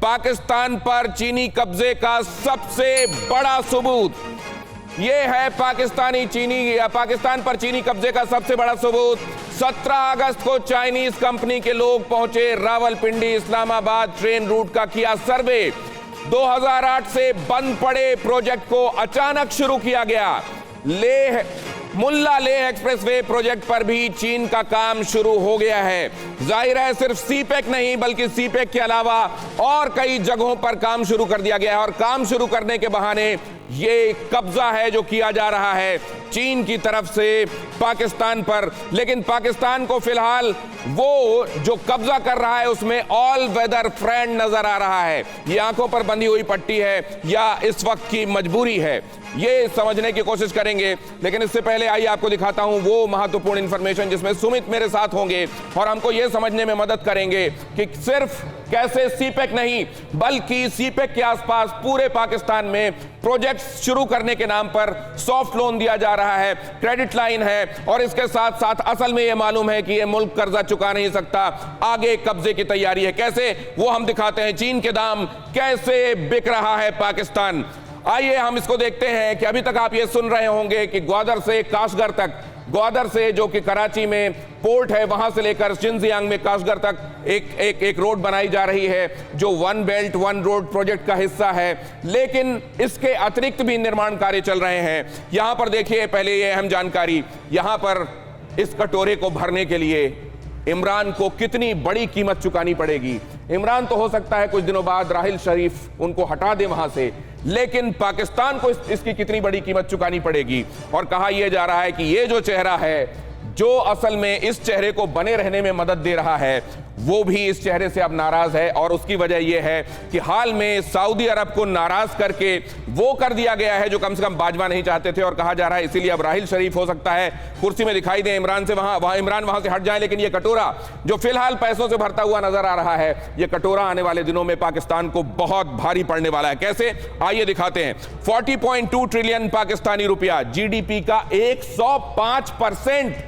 पाकिस्तान पर चीनी कब्जे का सबसे बड़ा सबूत। यह है पाकिस्तान पर चीनी कब्जे का सबसे बड़ा सबूत। 17 अगस्त को चाइनीज कंपनी के लोग पहुंचे रावलपिंडी इस्लामाबाद ट्रेन रूट का किया सर्वे। 2008 से बंद पड़े प्रोजेक्ट को अचानक शुरू किया गया। मुल्ला लेह एक्सप्रेसवे प्रोजेक्ट पर भी चीन का काम शुरू हो गया है। जाहिर है सिर्फ सीपेक नहीं बल्कि सीपेक के अलावा और कई जगहों पर काम शुरू कर दिया गया है और काम शुरू करने के बहाने ये कब्जा है जो किया जा रहा है चीन की तरफ से पाकिस्तान पर। लेकिन पाकिस्तान को फिलहाल वो जो कब्जा कर रहा है उसमें ऑल वेदर फ्रेंड नजर आ रहा है। ये आंखों पर बंधी हुई पट्टी है या इस वक्त की मजबूरी है, ये समझने की कोशिश करेंगे। लेकिन इससे पहले आइए आपको दिखाता हूं वो महत्वपूर्ण इंफॉर्मेशन जिसमें सुमित मेरे साथ होंगे और हमको यह समझने में मदद करेंगे कि सिर्फ कैसे सीपेक नहीं बल्कि सीपेक के आसपास पूरे पाकिस्तान में प्रोजेक्ट शुरू करने के नाम पर सॉफ्ट लोन दिया जा रहा है, क्रेडिट लाइन है और इसके साथ साथ असल में यह मालूम है कि यह मुल्क कर्जा चुका नहीं सकता, आगे कब्जे की तैयारी है। कैसे वो हम दिखाते हैं। चीन के दाम कैसे बिक रहा है पाकिस्तान। आइए हम इसको देखते हैं कि अभी तक आप ये सुन रहे होंगे कि ग्वादर से काशगर तक, ग्वादर से जो कि कराची में पोर्ट है वहां से लेकर शिनजियांग में काशगर तक एक रोड बनाई जा रही है जो one belt one road project का हिस्सा है। लेकिन इसके अतिरिक्त भी निर्माण कार्य चल रहे हैं। यहां पर देखिए पहले ये अहम जानकारी, यहां पर इस कटोरे को भरने के लिए इमरान को कितनी बड़ी कीमत चुकानी पड़ेगी। इमरान तो हो सकता है कुछ दिनों बाद राहिल शरीफ उनको हटा दे वहां से, लेकिन पाकिस्तान को इसकी कितनी बड़ी कीमत चुकानी पड़ेगी। और कहा यह जा रहा है कि यह जो चेहरा है जो असल में इस चेहरे को बने रहने में मदद दे रहा है वो भी इस चेहरे से अब नाराज है और उसकी वजह यह है कि हाल में सऊदी अरब को नाराज करके वो कर दिया गया है जो कम से कम बाजवा नहीं चाहते थे और कहा जा रहा है इसीलिए अब राहिल शरीफ हो सकता है कुर्सी में दिखाई दे इमरान से, इमरान वहां से हट जाए। लेकिन यह कटोरा जो फिलहाल पैसों से भरता हुआ नजर आ रहा है, यह कटोरा आने वाले दिनों में पाकिस्तान को बहुत भारी पड़ने वाला है। कैसे, आइए दिखाते हैं। 40.2 ट्रिलियन पाकिस्तानी रुपया, जीडीपी का 105%,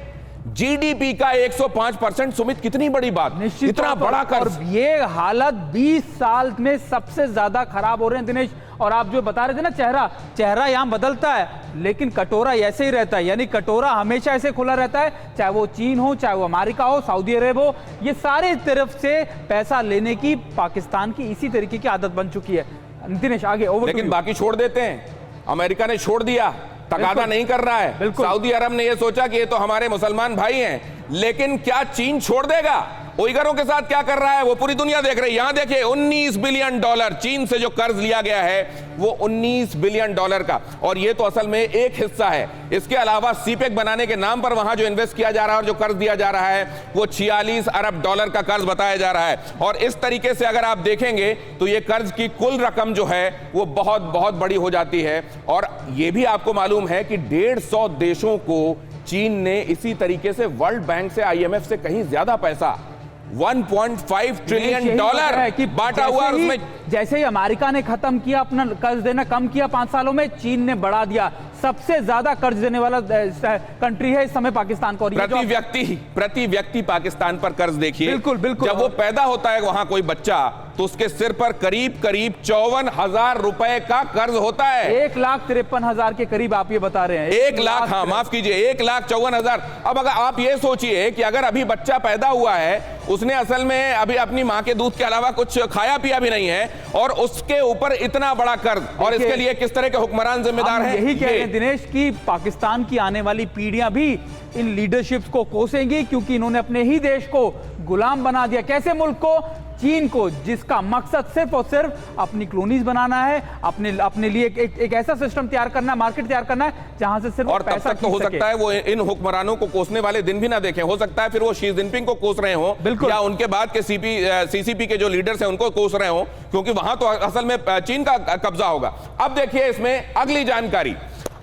जीडीपी का 105%। सुमित कितनी बड़ी बात, इतना बड़ा कर्ज। और ये हालत 20 साल में सबसे ज्यादा खराब हो रहे हैं दिनेश। और आप जो बता रहे थे ना चेहरा यहां बदलता है लेकिन कटोरा ऐसे ही रहता है, यानी कटोरा हमेशा ऐसे खुला रहता है, चाहे वो चीन हो, चाहे वो अमेरिका हो, सऊदी अरब हो। ये सारे तरफ से पैसा लेने की पाकिस्तान की इसी तरीके की आदत बन चुकी है। दिनेश आगे ओवर। लेकिन बाकी छोड़ देते हैं, अमेरिका ने छोड़ दिया, तकादा नहीं कर रहा है। सऊदी अरब ने यह सोचा कि ये तो हमारे मुसलमान भाई हैं, लेकिन क्या चीन छोड़ देगा? उइगरों के साथ क्या कर रहा है वो पूरी दुनिया देख रही है। यहां देखिए $19 बिलियन चीन से जो कर्ज लिया गया है वो $19 बिलियन का, और ये तो असल में एक हिस्सा है। इसके अलावा सीपेक बनाने के नाम पर वहां जो इन्वेस्ट किया जा रहा है और जो कर्ज दिया जा रहा है वो $46 अरब का कर्ज बताया जा रहा है। और इस तरीके से अगर आप देखेंगे तो ये कर्ज की कुल रकम जो है वो बहुत बहुत बड़ी हो जाती है। और ये भी आपको मालूम है कि 150 देशों को चीन ने इसी तरीके से वर्ल्ड बैंक से, IMF से कहीं ज्यादा पैसा, $1.5 ट्रिलियन बांटा हुआ। उसमें जैसे ही अमेरिका ने खत्म किया अपना कर्ज देना, कम किया 5 सालों में, चीन ने बढ़ा दिया। सबसे ज्यादा कर्ज देने वाला कंट्री है इस समय पाकिस्तान को। प्रति व्यक्ति पाकिस्तान पर कर्ज देखिए। बिल्कुल। जब वो पैदा होता है वहां कोई बच्चा तो उसके सिर पर करीब 54,000 रुपए का कर्ज होता है। 1,53,000 के करीब आप ये बता रहे हैं। 1 लाख, हाँ माफ कीजिए, 1,54,000। अब अगर आप ये सोचिए कि अगर अभी बच्चा पैदा हुआ है, उसने असल में अभी अपनी मां के दूध के अलावा कुछ खाया पिया भी नहीं है और उसके ऊपर इतना बड़ा कर्ज, और इसके लिए किस तरह के हुक्मरान जिम्मेदार हैं? यही कह रहे हैं दिनेश कि पाकिस्तान की आने वाली पीढ़ियां भी इन लीडरशिप्स को कोसेंगी क्योंकि इन्होंने अपने ही देश को गुलाम बना दिया। कैसे? मुल्क को, चीन को, जिसका मकसद सिर्फ और सिर्फ अपनी कॉलोनीज बनाना है, अपने लिए एक ऐसा सिस्टम तैयार करना है, मार्केट तैयार करना है जहां से सिर्फ और पैसा तो हो सकता है वो इन हुक्मरानों को कोसने वाले दिन भी ना देखें। हो सकता है फिर वो शी जिनपिंग को कोस रहे हो या उनके बाद के CCP के जो लीडर्स हैं उनको कोस रहे हो, क्योंकि वहां तो असल में चीन का कब्जा होगा। अब देखिए इसमें अगली जानकारी,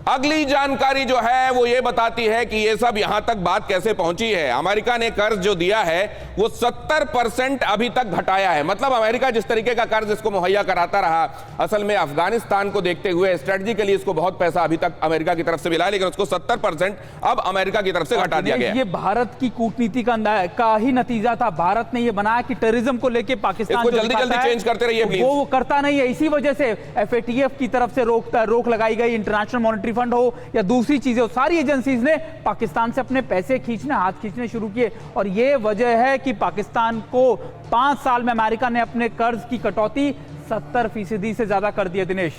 अगली जानकारी जो है वो ये बताती है कि ये सब यहां तक बात कैसे पहुंची है। अमेरिका ने कर्ज जो दिया है वो 70% अभी तक घटाया है। मतलब अमेरिका जिस तरीके का कर्ज इसको मुहैया कराता रहा, असल में अफगानिस्तान को देखते हुए स्ट्रेटजिकली इसको बहुत पैसा अभी तक अमेरिका की तरफ से मिला, लेकिन उसको 70% अब अमेरिका की तरफ से घटा दिया गया। ये भारत की कूटनीति का ही नतीजा था। भारत ने ये बनाया कि टेररिज्म को लेकर पाकिस्तान इसको जल्दी जल्दी चेंज करते रहिए प्लीज। वो करता नहीं है, इसी वजह से FATF की तरफ से रोक लगाई गई। इंटरनेशनल मॉनेटरी फंड हो या दूसरी चीजें हो, सारी एजेंसीज ने पाकिस्तान से अपने पैसे हाथ खींचने शुरू किए। और ये वजह है कि पाकिस्तान को 5 साल में अमेरिका ने अपने कर्ज की कटौती 70% से ज्यादा कर दिया। दिनेश,